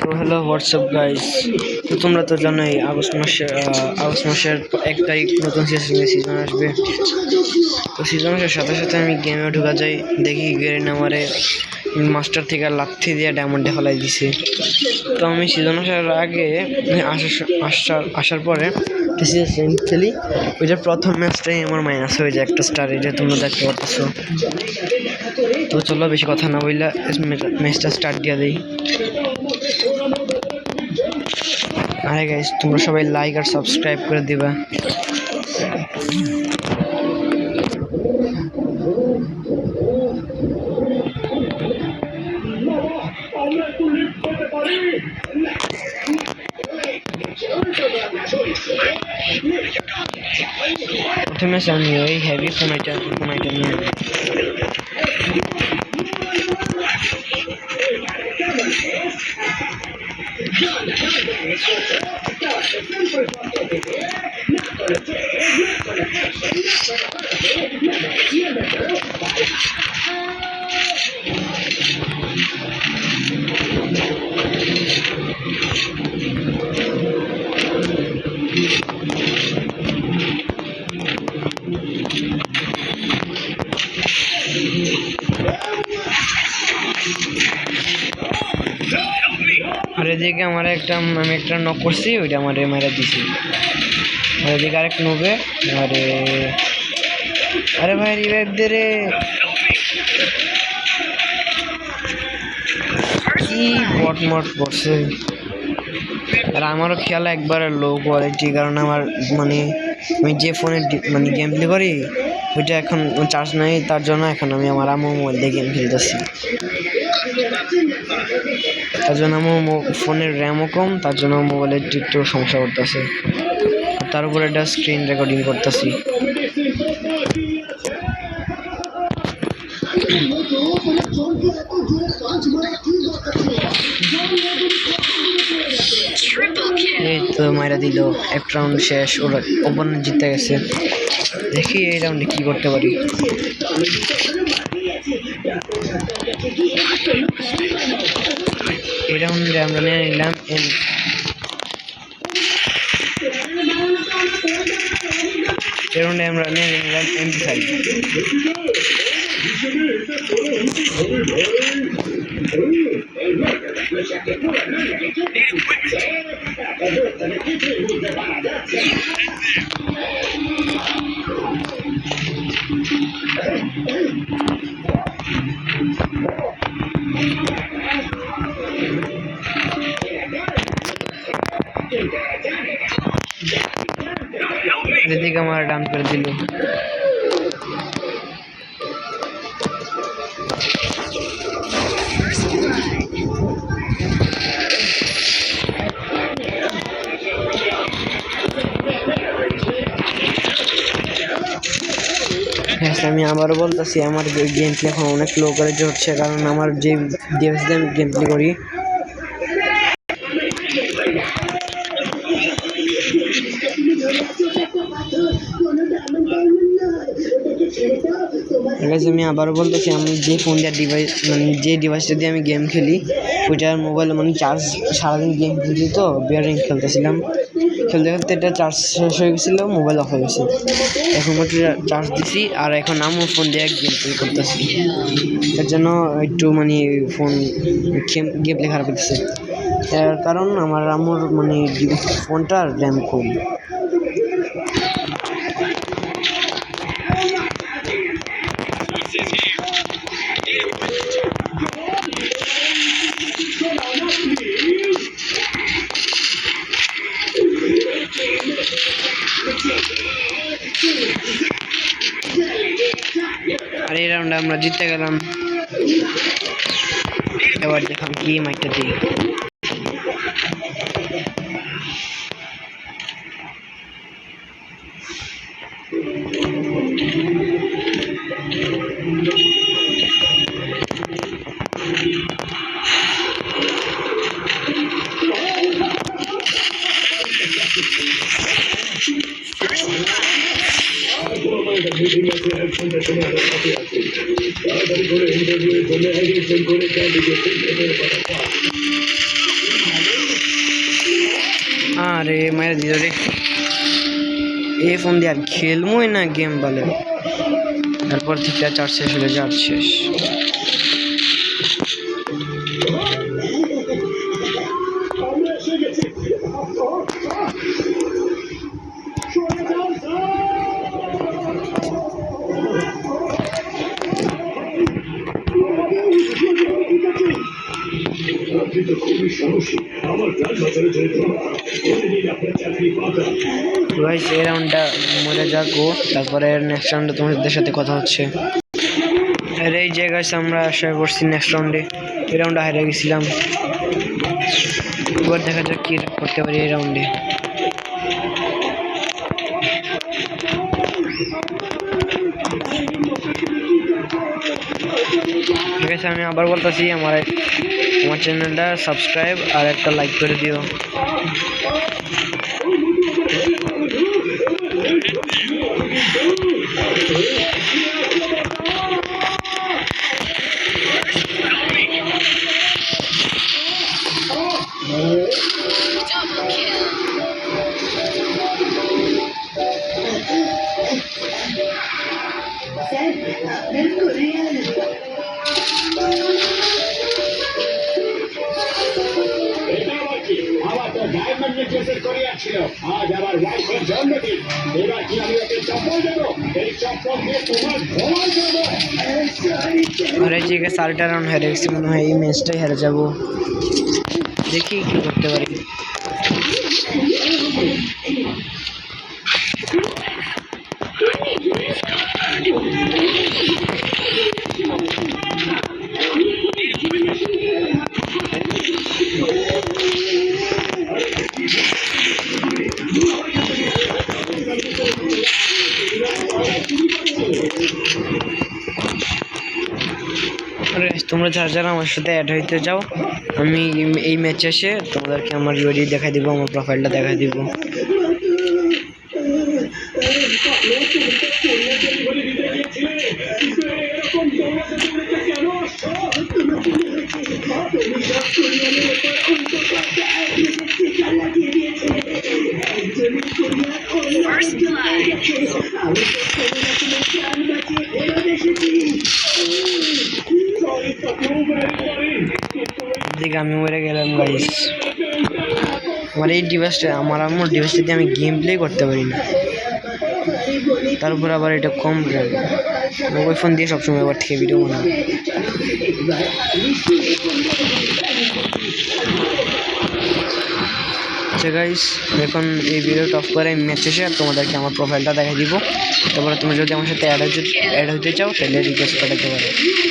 তো hello WhatsApp guys. তো তোমরা তো জানোই আগস্ট মাসের 1 তারিখ নতুন সিজন আসবে। তো সিজন আসার সাথে সাথে আমি গেমে ঢুকা যাই, দেখি গেরেন আমারে মাস্টার থেকে লাথি দিয়ে ডায়মন্ডে ফেলাই দিছে। তো আমি সিজন আসার আগে আসার পরে খেলি, ওইটার প্রথম ম্যাচটাই আমার মাইনাস হয়ে যায় একটা স্টার, এটা তোমরা দেখতে পারতেছো। তো চলো বেশি কথা না বললা ম্যাচটা স্টার্ট দিয়ে দিই। আরে গাইস, তোমরা সবাই লাইক আর সাবস্ক্রাইব করে দিবা। প্রথমে আমি ওই হেভি ফোনাইটা নিয়ে আর এদিকে আমি একটা নক করছি, ওইটা আমার মারা দিছি। আর এদিকে আরেক নবে, আরে ভাই রিভাইভ দে রে। কি বটমট করছে। আর আমারও খেলা একবারে লো কোয়ালিটি, কারণ আমার আমি যে ফোনে গেম প্লে করি ওইটা এখন চার্জ নাই, তার জন্য এখন আমি আমার আমার মোবাইল দিয়ে গেম খেলতেছি। তার জন্য আমার ফোনের র্যামও কম, তার জন্য মোবাইলের একটু সমস্যা করতেছে। তার উপরে একটা স্ক্রিন রেকর্ডিং করতেছি। এই তো মাইরা দিল, এক রাউন্ড শেষ, ওরা ওপেনার জিতে গেছে। দেখি এই রাউন্ডে কি করতে পারি। এই রাউন্ডে আমরা নিয়ে নিলাম MP5। এদিকে আমার ডান করে দিল। আমি আবারও বলতেছি, আমার গেম প্লে এখন অনেক লো করে হচ্ছে, কারণ আমার যে ডিভাইস দিয়ে আমি গেম প্লে করি আমি আবারও বলতেছি, আমি যে ফোন দিয়ে যে ডিভাইসটা দিয়ে আমি গেম খেলি ওইটার মোবাইল চার্জ, সারাদিন গেম খেলছি তো বিয়ারিং খেলতেছিলাম, খেলতে এটা চার্জ শেষ হয়ে গেছিলো, মোবাইল অফ হয়ে গেছে। এখন মাত্র চার্জ দিছি, আর এখন আমার ফোন দিয়ে গেম প্লে করতেছি। এর জন্য একটু ফোন গেম প্লে খারাপ হচ্ছে, এর কারণ আমার ফোনটার র্যাম কম। আর এই রাউন্ডে আমরা জিতে গেলাম। এবার দেখাম কি মাইকটা দিই। তাড়াতাড়ি করে ইন্টারভিউ চলে আসে, ফোন করে ক্যান্ডিডেট আরে মায়ের দিল রে এই ফোন দিয়ে আর খেলবই না গেম বলে তারপর থেকে চার্জ শেষ হলে চার্জ শেষ গাইস এই রাউন্ডটা মরে যাকো তারপরে নেক্সট রাউন্ডে তোমাদের সাথে কথা হচ্ছে আর এই যে গাইস আমরা আশা করছি নেক্সট রাউন্ডে এই রাউন্ডে হারিয়ে গেছিলাম এবার দেখা যাক কি করতে পারি এই রাউন্ডে ঠিক আছে আমি আবার বলতেছি আমার চ্যানেলটা সাবস্ক্রাইব আর একটা লাইক করে দিও अरे जी के सारे राउंड हेरे मने হয় এই ম্যাচটাই হেরে যাব দেখি কি করতে পারি তোমরা যারা যারা আমার সাথে অ্যাড হইতে যাও আমি এই ম্যাচে এসে তোমাদেরকে আমার ইউআইডি দেখাই দিব আমার প্রোফাইলটা দেখাই দিব আমি মরে গেলাম গাইস আমার এই ডিভাইসটা আমার ডিভাইসটা দিয়ে আমি গেম প্লে করতে পারি না তারপর আবার এটা কম র্যাম মোবাইল ফোন দিয়ে সবসময় আবার থেকে ভিডিও বানাবো আচ্ছা গাইস এখন এই ভিডিওটা অফ করে ম্যাচ শেষে তোমাদেরকে আমার প্রোফাইলটা দেখাই দিব তারপরে তুমি যদি আমার সাথে অ্যাড হতে চাও তাহলে রিকোয়েস্ট পাঠাতে পারো